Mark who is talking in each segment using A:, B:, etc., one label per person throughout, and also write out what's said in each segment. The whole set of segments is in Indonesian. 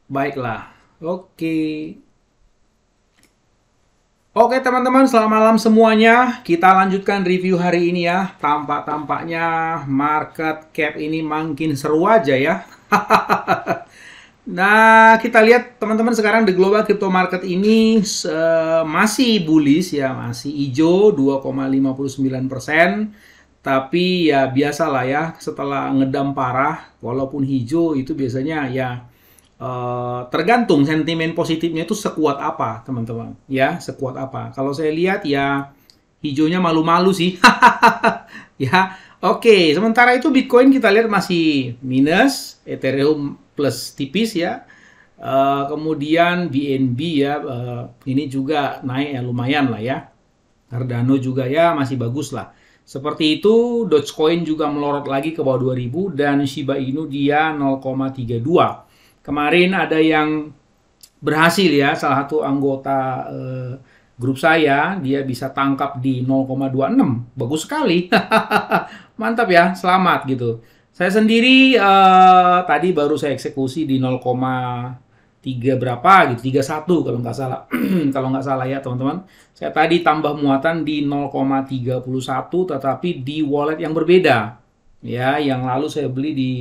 A: Baiklah. Oke teman-teman, selamat malam semuanya. Kita lanjutkan review hari ini ya. Tampaknya market cap ini makin seru aja ya. Nah, kita lihat teman-teman sekarang di global crypto market ini masih bullish ya, masih hijau 2,59%. Tapi ya biasalah ya, setelah ngedam parah, walaupun hijau itu biasanya ya tergantung sentimen positifnya itu sekuat apa, teman-teman. Ya, sekuat apa. Kalau saya lihat ya hijaunya malu-malu sih. Ya, oke. Sementara itu Bitcoin kita lihat masih minus, Ethereum plus tipis ya. Kemudian BNB ya, ini juga naik ya lumayan lah ya. Cardano juga ya masih bagus lah. Seperti itu, Dogecoin juga melorot lagi ke bawah 2000 dan Shiba Inu dia 0,32. Kemarin ada yang berhasil ya, salah satu anggota grup saya, dia bisa tangkap di 0,26. Bagus sekali. Mantap ya, selamat gitu. Saya sendiri tadi baru saya eksekusi di 0,3 berapa gitu, 31 kalau nggak salah. Kalau nggak salah ya teman-teman. Saya tadi tambah muatan di 0,31 tetapi di wallet yang berbeda. Ya, yang lalu saya beli di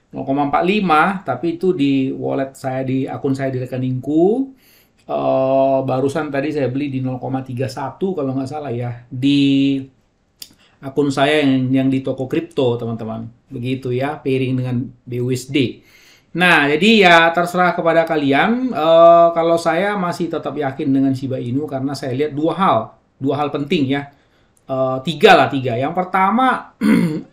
A: 0,45 tapi itu di wallet saya, di akun saya di rekeningku. Barusan tadi saya beli di 0,31 kalau nggak salah ya di akun saya yang di toko kripto teman-teman, begitu ya, pairing dengan BUSD. Nah jadi ya terserah kepada kalian. Kalau saya masih tetap yakin dengan Shiba Inu karena saya lihat dua hal penting ya. Tiga. Yang pertama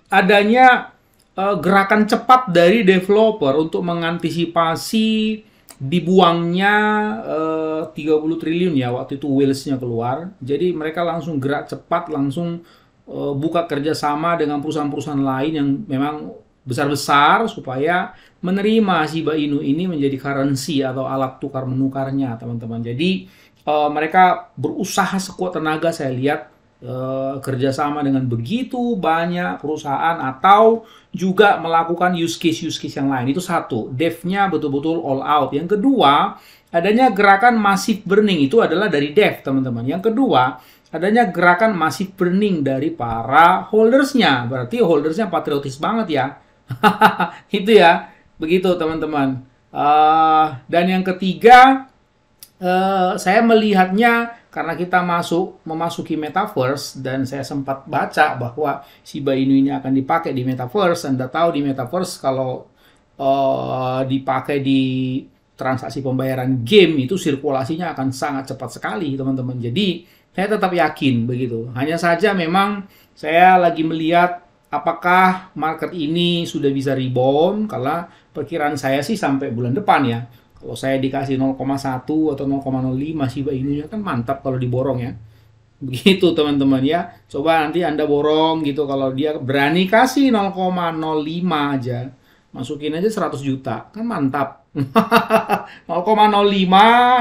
A: adanya gerakan cepat dari developer untuk mengantisipasi dibuangnya 30 triliun ya waktu itu whales-nya keluar. Jadi mereka langsung gerak cepat, langsung buka kerjasama dengan perusahaan-perusahaan lain yang memang besar-besar supaya menerima Shiba Inu ini menjadi currency atau alat tukar menukarnya teman-teman. Jadi mereka berusaha sekuat tenaga saya lihat kerjasama dengan begitu banyak perusahaan atau juga melakukan use case yang lain. Itu satu, dev-nya betul-betul all out. Yang kedua, adanya gerakan massive burning, itu adalah dari dev teman-teman. Yang kedua, adanya gerakan massive burning dari para holdersnya. Berarti holdersnya patriotis banget ya. Itu ya, begitu teman-teman. Dan yang ketiga, saya melihatnya karena kita memasuki metaverse dan saya sempat baca bahwa Shiba Inu ini akan dipakai di metaverse. Anda tahu di metaverse kalau dipakai di transaksi pembayaran game itu sirkulasinya akan sangat cepat sekali teman-teman. Jadi saya tetap yakin begitu. Hanya saja memang saya lagi melihat apakah market ini sudah bisa rebound, karena perkiraan saya sih sampai bulan depan ya. Kalau saya dikasih 0,1 atau 0,05 Shiba Inu kan mantap kalau diborong ya. Begitu teman-teman ya. Coba nanti Anda borong gitu, kalau dia berani kasih 0,05 aja. Masukin aja 100 juta. Kan mantap. 0,05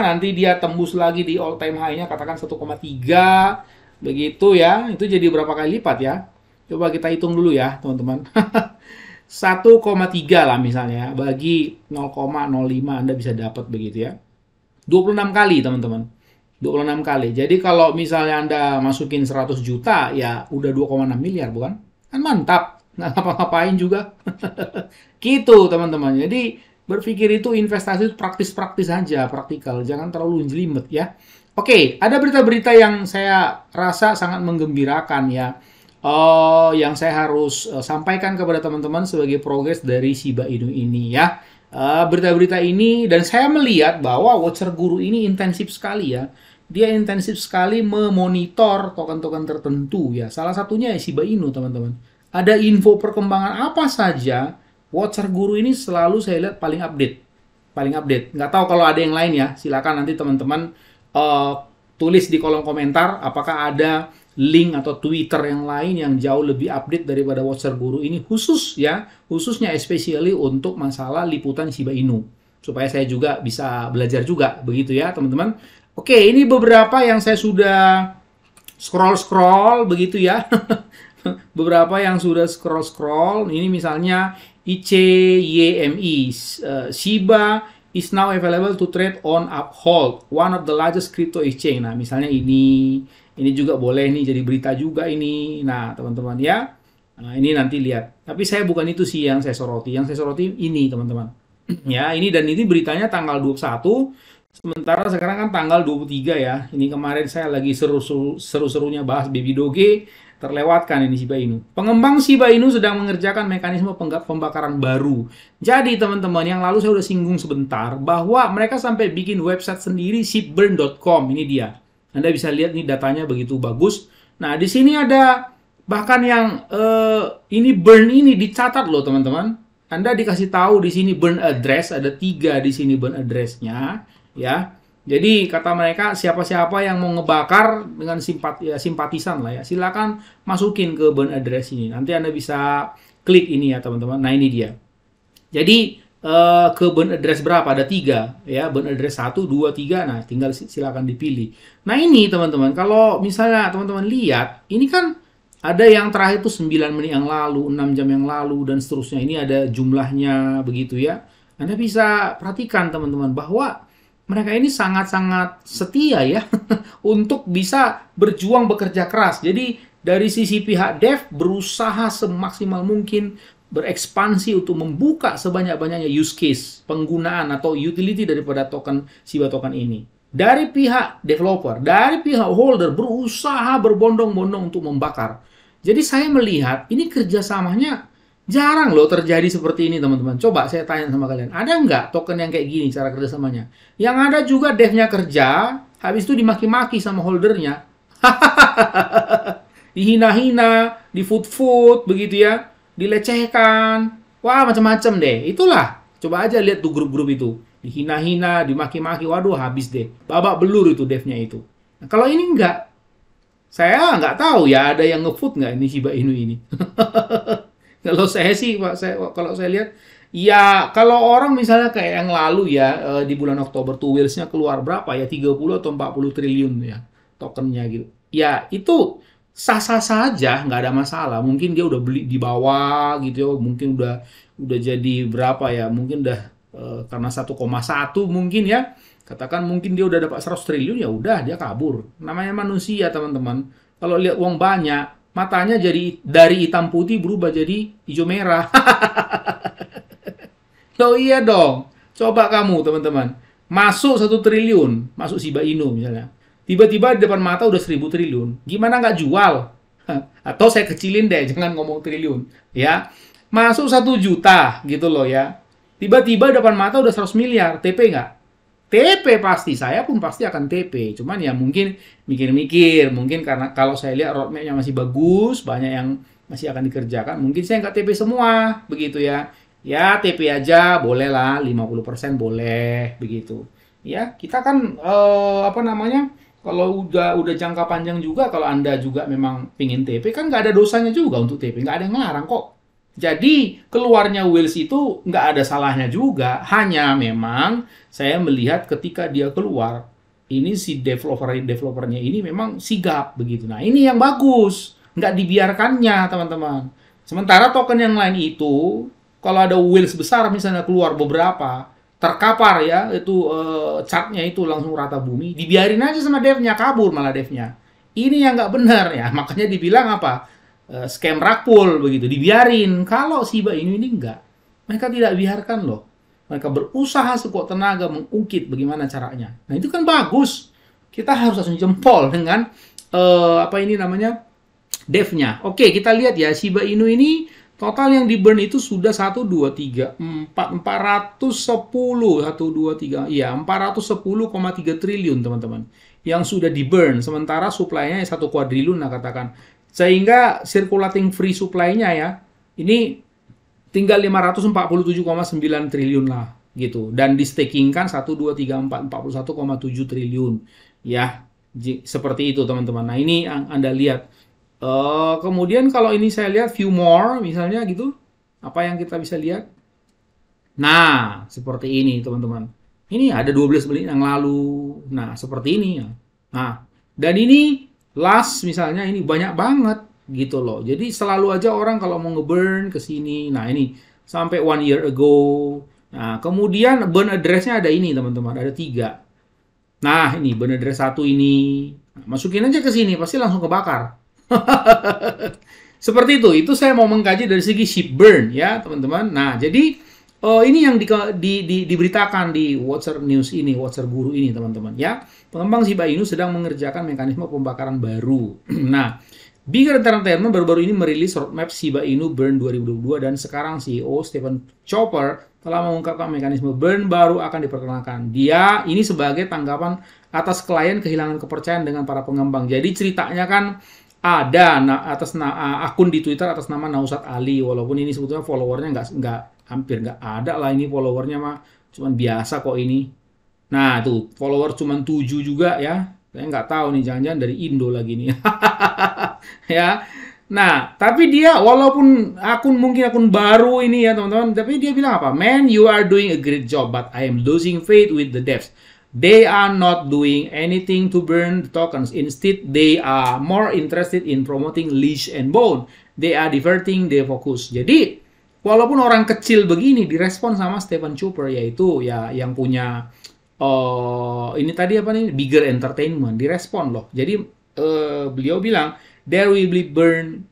A: nanti dia tembus lagi di all time high-nya katakan 1,3. Begitu ya. Itu jadi berapa kali lipat ya? Coba kita hitung dulu ya teman-teman. 1,3 lah misalnya, bagi 0,05 Anda bisa dapat begitu ya. 26 kali teman-teman. 26 kali. Jadi kalau misalnya Anda masukin 100 juta ya udah 2,6 miliar bukan? Kan mantap. Nggak ngapa-ngapain juga. Gitu teman-teman. Jadi berpikir itu investasi praktis-praktis aja, praktikal. Jangan terlalu jelimet ya. Oke, ada berita-berita yang saya rasa sangat menggembirakan ya. Yang saya harus sampaikan kepada teman-teman sebagai progres dari Shiba Inu ini ya. Berita-berita ini, dan saya melihat bahwa Watcher Guru ini intensif sekali ya. Dia intensif sekali memonitor token-token tertentu ya. Salah satunya ya Shiba Inu teman-teman. Ada info perkembangan apa saja, Watcher Guru ini selalu saya lihat paling update. Paling update. Nggak tahu kalau ada yang lain ya. Silakan nanti teman-teman tulis di kolom komentar apakah ada link atau Twitter yang lain yang jauh lebih update daripada Watcher Guru ini, khususnya especially untuk masalah liputan Shiba Inu, supaya saya juga bisa belajar juga begitu ya teman-teman. Oke, ini beberapa yang saya sudah scroll begitu ya. Beberapa yang sudah scroll. Ini misalnya ICYME, Shiba is now available to trade on Uphold, one of the largest crypto exchange. Nah, misalnya ini juga boleh nih jadi berita juga ini. Nah, teman-teman ya. Nah, ini nanti lihat. Tapi saya bukan itu sih yang saya soroti. Yang saya soroti ini, teman-teman. Ya, ini dan ini beritanya tanggal 21. Sementara sekarang kan tanggal 23 ya. Ini kemarin saya lagi seru-serunya bahas Baby Doge. Terlewatkan ini Shiba Inu. Pengembang Shiba Inu sedang mengerjakan mekanisme pembakaran baru. Jadi teman-teman, yang lalu saya udah singgung sebentar bahwa mereka sampai bikin website sendiri shipburn.com. Ini dia. Anda bisa lihat nih datanya begitu bagus. Nah, di sini ada bahkan yang ini burn ini dicatat loh teman-teman. Anda dikasih tahu di sini burn address, ada 3 di sini burn address-nya ya. Jadi kata mereka siapa-siapa yang mau ngebakar dengan simpatisan lah ya, silakan masukin ke burn address ini. Nanti Anda bisa klik ini ya teman-teman. Nah ini dia. Jadi ke burn address berapa? Ada 3 ya, burn address 1, 2, 3. Nah tinggal silakan dipilih. Nah ini teman-teman, kalau misalnya teman-teman lihat, ini kan ada yang terakhir itu 9 menit yang lalu, 6 jam yang lalu dan seterusnya. Ini ada jumlahnya begitu ya. Anda bisa perhatikan teman-teman bahwa mereka ini sangat-sangat setia ya untuk bisa berjuang bekerja keras. Jadi dari sisi pihak dev berusaha semaksimal mungkin berekspansi untuk membuka sebanyak-banyaknya use case penggunaan atau utility daripada token Shiba token ini. Dari pihak developer, dari pihak holder berusaha berbondong-bondong untuk membakar. Jadi saya melihat ini kerjasamanya jarang loh terjadi seperti ini teman-teman. Coba saya tanya sama kalian, ada nggak token yang kayak gini cara kerjasamanya? Yang ada juga devnya kerja, habis itu dimaki-maki sama holdernya. Dihina-hina, di-food begitu ya, dilecehkan. Wah macam-macam deh, itulah. Coba aja lihat tuh grup-grup itu. Dihina-hina, dimaki-maki, waduh habis deh. Babak belur itu devnya itu. Nah, kalau ini nggak, saya nggak tahu ya ada yang nge-food nggak ini Shiba Inu ini. Kalau saya sih, kalau saya lihat, ya kalau orang misalnya kayak yang lalu ya, di bulan Oktober tuh Wheels-nya keluar berapa ya, 30 atau 40 triliun ya tokennya gitu. Ya itu sah-sah saja, nggak ada masalah. Mungkin dia udah beli di bawah gitu ya, mungkin udah jadi berapa ya, mungkin udah karena 1,1 mungkin ya. Katakan mungkin dia udah dapat 100 triliun, ya udah dia kabur. Namanya manusia teman-teman. Kalau lihat uang banyak, matanya jadi dari hitam putih berubah jadi hijau merah. Loh iya dong. Coba kamu teman-teman. Masuk 1 triliun. Masuk Shiba Inu misalnya. Tiba-tiba di depan mata udah 1000 triliun. Gimana nggak jual? Atau saya kecilin deh. Jangan ngomong triliun. Ya. Masuk 1 juta gitu loh ya. Tiba-tiba depan mata udah 100 miliar. TP nggak? TP pasti, saya pun pasti akan TP. Cuman ya mungkin mikir-mikir, mungkin karena kalau saya lihat roadmap-nya masih bagus, banyak yang masih akan dikerjakan, mungkin saya nggak TP semua, begitu ya. Ya TP aja, boleh lah, 50% boleh, begitu. Ya, kita kan, apa namanya, kalau udah jangka panjang juga, kalau Anda juga memang pingin TP, kan nggak ada dosanya juga untuk TP, nggak ada yang ngelarang kok. Jadi keluarnya Wheels itu nggak ada salahnya juga, hanya memang saya melihat ketika dia keluar, ini si developernya ini memang sigap begitu. Nah ini yang bagus, nggak dibiarkannya teman-teman. Sementara token yang lain itu, kalau ada Wheels besar misalnya keluar beberapa, terkapar ya, itu chartnya itu langsung rata bumi, dibiarin aja sama devnya, kabur malah devnya. Ini yang nggak benar ya, makanya dibilang apa? Scam rug pull begitu, dibiarin. Kalau Shiba Inu ini enggak, mereka tidak biarkan loh. Mereka berusaha sekuat tenaga mengungkit bagaimana caranya. Nah itu kan bagus. Kita harus langsung jempol dengan apa ini namanya devnya. Oke, kita lihat ya Shiba Inu ini total yang di burn itu sudah 1, 2, 3, 4, 410, 1, 2, 3, iya 410,3 triliun teman-teman. Yang sudah di burn, sementara supply-nya 1 kuadriliun lah katakan. Sehingga circulating free supply-nya ya, ini tinggal 547,9 triliun lah gitu. Dan di staking kan 1, 2, 3, 4, 41,7 triliun. Ya, seperti itu teman-teman. Nah ini Anda lihat. Kemudian kalau ini saya lihat view more misalnya gitu. Apa yang kita bisa lihat? Nah, seperti ini teman-teman. Ini ada 12 menit yang lalu. Nah, seperti ini ya. Nah, dan ini last misalnya ini banyak banget gitu loh. Jadi selalu aja orang kalau mau nge-burn ke sini. Nah, ini sampai 1 year ago. Nah, kemudian burn address-nya ada ini, teman-teman, ada 3. Nah, ini burn address 1 ini. Nah, masukin aja ke sini, pasti langsung kebakar. Seperti itu saya mau mengkaji dari segi ship burn ya, teman-teman. Nah, jadi ini yang diberitakan di Watcher News ini, Watcher Guru ini, teman-teman ya. Pengembang Shiba Inu sedang mengerjakan mekanisme pembakaran baru. Nah, Bigger Entertainment baru-baru ini merilis roadmap Shiba Inu Burn 2022 dan sekarang CEO Stephen Chopper telah mengungkapkan mekanisme burn baru akan diperkenalkan. Dia ini sebagai tanggapan atas klien kehilangan kepercayaan dengan para pengembang. Jadi ceritanya kan ada akun di Twitter atas nama Nausat Ali, walaupun ini sebetulnya followernya hampir nggak ada lah, ini followernya mah cuman biasa kok ini. Nah tuh follower cuman 7 juga ya. Saya nggak tahu nih, jangan-jangan dari Indo lagi nih. Ya. Nah, tapi dia walaupun mungkin akun baru ini ya teman-teman, tapi dia bilang apa? Man, you are doing a great job, but I am losing faith with the devs. They are not doing anything to burn the tokens. Instead, they are more interested in promoting leash and bone. They are diverting their focus. Jadi, walaupun orang kecil begini direspon sama Stephen Chopper, yaitu ya yang punya ini tadi apa nih, Bigger Entertainment, direspon loh. Jadi beliau bilang there will be burn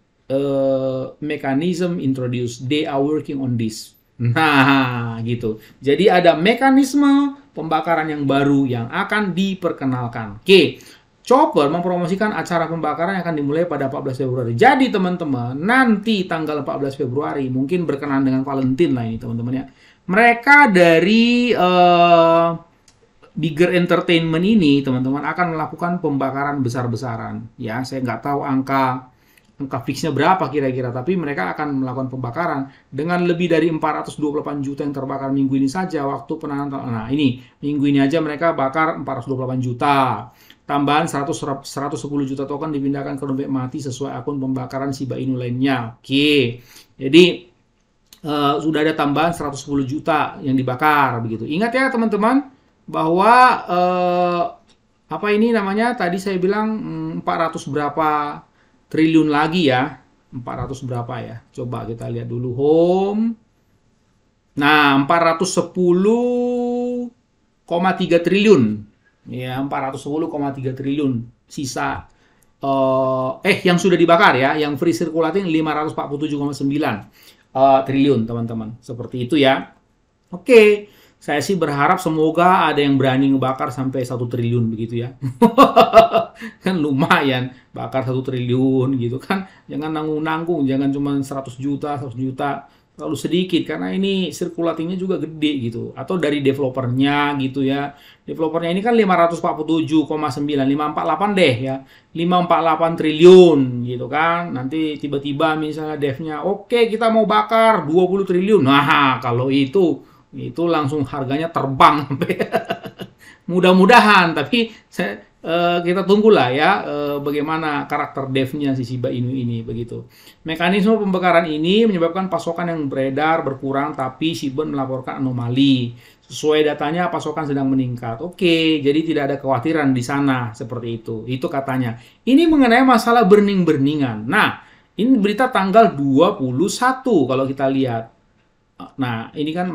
A: mechanism introduced. They are working on this. Nah, gitu. Jadi ada mekanisme pembakaran yang baru yang akan diperkenalkan. Oke. Chopper mempromosikan acara pembakaran yang akan dimulai pada 14 Februari. Jadi teman-teman, nanti tanggal 14 Februari mungkin berkenaan dengan Valentine lah ini teman-teman ya. Mereka dari Bigger Entertainment ini teman-teman akan melakukan pembakaran besar-besaran. Ya, saya nggak tahu angka fixnya berapa kira-kira, tapi mereka akan melakukan pembakaran dengan lebih dari 428 juta yang terbakar minggu ini saja waktu penanganan. Nah, ini minggu ini aja mereka bakar 428 juta. Tambahan 110 juta token dipindahkan ke dompet mati sesuai akun pembakaran Shiba Inu lainnya. Oke. Jadi sudah ada tambahan 110 juta yang dibakar begitu. Ingat ya teman-teman bahwa apa ini namanya? Tadi saya bilang 400 berapa triliun lagi ya. 400 berapa ya? Coba kita lihat dulu home. Nah, 410,3 triliun. Ya, 410,3 triliun sisa yang sudah dibakar ya, yang free circulating 547,9 triliun, teman-teman. Seperti itu ya. Oke. Saya sih berharap semoga ada yang berani ngebakar sampai 1 triliun begitu ya. Kan lumayan bakar 1 triliun gitu kan. Jangan nanggung-nanggung, jangan cuma 100 juta. Terlalu sedikit karena ini circulatingnya juga gede gitu. Atau dari developernya gitu ya. Developernya ini kan 547,9, 548 deh ya. 548 triliun gitu kan. Nanti tiba-tiba misalnya devnya, oke, kita mau bakar 20 triliun. Nah, kalau itu langsung harganya terbang sampai mudah-mudahan, tapi kita tunggulah ya bagaimana karakter devnya si Shiba Inu ini begitu. Mekanisme pembakaran ini menyebabkan pasokan yang beredar berkurang, tapi Shibun melaporkan anomali. Sesuai datanya pasokan sedang meningkat. Oke, jadi tidak ada kekhawatiran di sana seperti itu. Itu katanya. Ini mengenai masalah burning-burningan. Nah, ini berita tanggal 21 kalau kita lihat. Nah, ini kan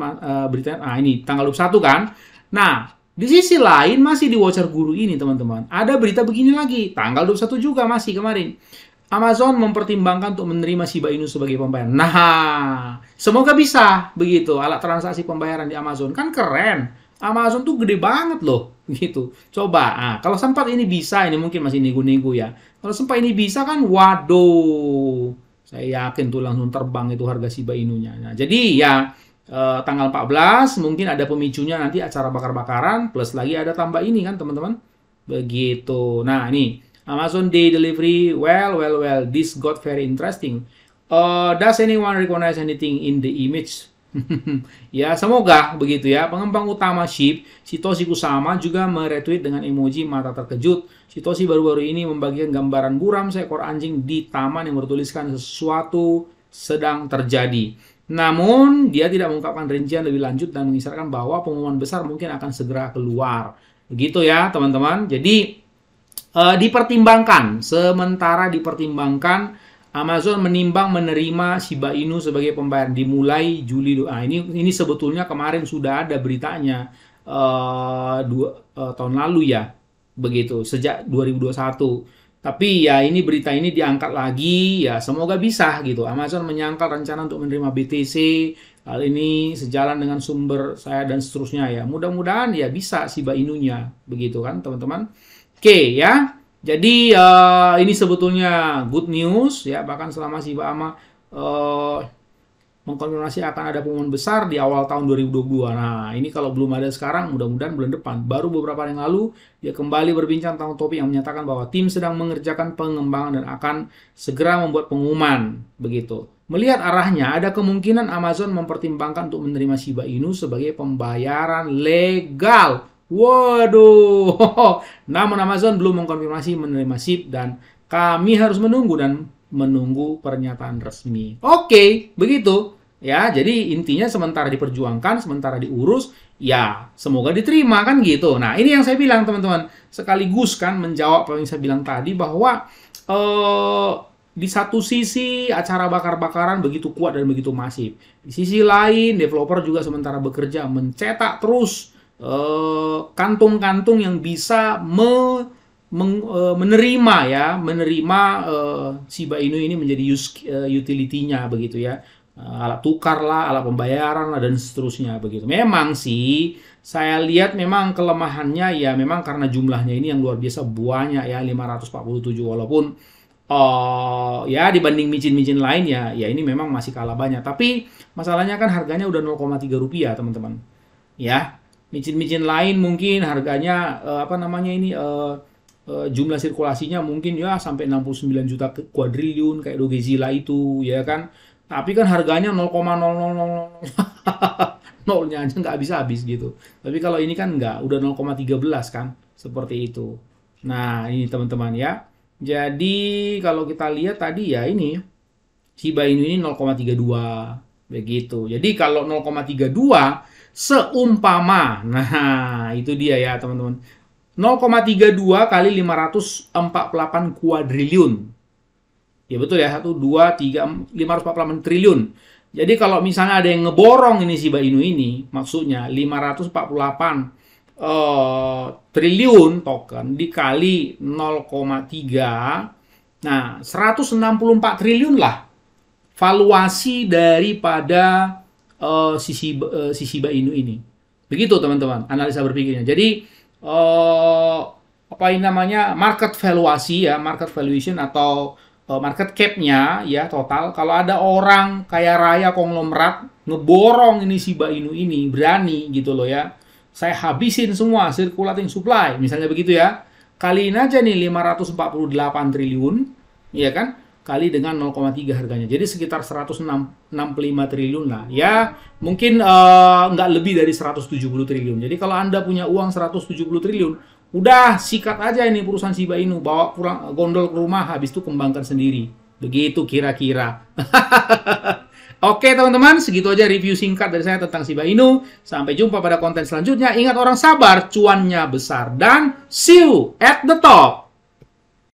A: beritanya, ini tanggal 21 kan. Nah, di sisi lain masih di Watcher Guru ini teman-teman, ada berita begini lagi, tanggal 21 juga masih kemarin. Amazon mempertimbangkan untuk menerima Shiba Inu sebagai pembayaran. Nah, semoga bisa begitu alat transaksi pembayaran di Amazon. Kan keren. Amazon tuh gede banget loh, gitu. Coba, kalau sempat ini bisa, ini mungkin masih nego-nego ya. Kalau sempat ini bisa kan, waduh. Saya yakin tuh langsung terbang itu harga Shiba Inunya. Nah, jadi ya tanggal 14 mungkin ada pemicunya nanti acara bakar-bakaran, plus lagi ada tambah ini kan teman-teman. Begitu. Nah, ini Amazon Day Delivery. Well, this got very interesting. Does anyone recognize anything in the image? Ya, semoga begitu ya. Pengembang utama SHIB, Satoshi Kusama, juga meretweet dengan emoji mata terkejut. Satoshi baru-baru ini membagikan gambaran buram seekor anjing di taman yang bertuliskan sesuatu sedang terjadi. Namun, dia tidak mengungkapkan rincian lebih lanjut dan mengisyaratkan bahwa pengumuman besar mungkin akan segera keluar. Begitu ya, teman-teman. Jadi, dipertimbangkan. Sementara dipertimbangkan Amazon menimbang menerima Shiba Inu sebagai pembayaran dimulai Juli. Ini sebetulnya kemarin sudah ada beritanya tahun lalu ya, begitu, sejak 2021. Tapi ya ini berita ini diangkat lagi, ya semoga bisa gitu. Amazon menyangkal rencana untuk menerima BTC. Hal ini sejalan dengan sumber saya dan seterusnya ya. Mudah-mudahan ya bisa Shiba Inunya, begitu kan teman-teman. Oke ya. Jadi ini sebetulnya good news ya, bahkan selama Shiba Ama mengkonfirmasi akan ada pengumuman besar di awal tahun 2022. Nah, ini kalau belum ada sekarang, mudah-mudahan bulan depan. Baru beberapa hari yang lalu, dia kembali berbincang tentang topik yang menyatakan bahwa tim sedang mengerjakan pengembangan dan akan segera membuat pengumuman. Begitu. Melihat arahnya, ada kemungkinan Amazon mempertimbangkan untuk menerima Shiba Inu sebagai pembayaran legal. Waduh, namun Amazon belum mengkonfirmasi menerima SIP dan kami harus menunggu pernyataan resmi. Oke, begitu. Ya, jadi intinya sementara diperjuangkan, sementara diurus, ya semoga diterima kan gitu. Nah, ini yang saya bilang teman-teman, sekaligus kan menjawab apa yang saya bilang tadi bahwa di satu sisi acara bakar-bakaran begitu kuat dan begitu masif. Di sisi lain, developer juga sementara bekerja mencetak terus kantung-kantung yang bisa menerima Shiba Inu ini menjadi utility-nya begitu ya. Alat tukar lah, alat pembayaran lah, dan seterusnya begitu. Memang sih saya lihat memang kelemahannya ya memang karena jumlahnya ini yang luar biasa banyak ya, 547, walaupun ya dibanding micin-micin lain ya ini memang masih kalah banyak. Tapi masalahnya kan harganya udah 0,3 rupiah teman-teman. Ya, micin-micin lain mungkin harganya jumlah sirkulasinya mungkin ya sampai 69 juta kuadriliun kayak Dogezilla itu ya kan. Tapi kan harganya 0,000 nolnya aja nggak habis-habis gitu. Tapi kalau ini kan nggak, udah 0,13 kan, seperti itu. Nah ini teman-teman ya. Jadi kalau kita lihat tadi ya ini Shiba Inu ini 0,32 begitu. Jadi kalau 0,32 seumpama, nah itu dia ya teman-teman. 0,32 kali 548 kuadriliun. Ya betul ya, 1, 2, 3, 548 triliun. Jadi kalau misalnya ada yang ngeborong ini Shiba Inu ini, maksudnya 548 triliun token dikali 0,3, nah 164 triliun lah valuasi daripada si Shiba Inu ini. Begitu teman-teman, analisa berpikirnya. Jadi apa ini namanya, market valuation atau market cap-nya ya total. Kalau ada orang kaya raya konglomerat ngeborong ini Shiba Inu ini, berani gitu loh ya, saya habisin semua circulating supply misalnya begitu ya, kaliin aja nih 548 triliun ya kan, kali dengan 0,3 harganya, jadi sekitar 165 triliun lah ya, mungkin nggak lebih dari 170 triliun. Jadi kalau Anda punya uang 170 triliun, udah sikat aja ini perusahaan Shiba Inu, bawa pulang gondol ke rumah, habis itu kembangkan sendiri. Begitu kira-kira. Oke teman-teman, segitu aja review singkat dari saya tentang Shiba Inu. Sampai jumpa pada konten selanjutnya. Ingat, orang sabar cuannya besar, dan see you at the top.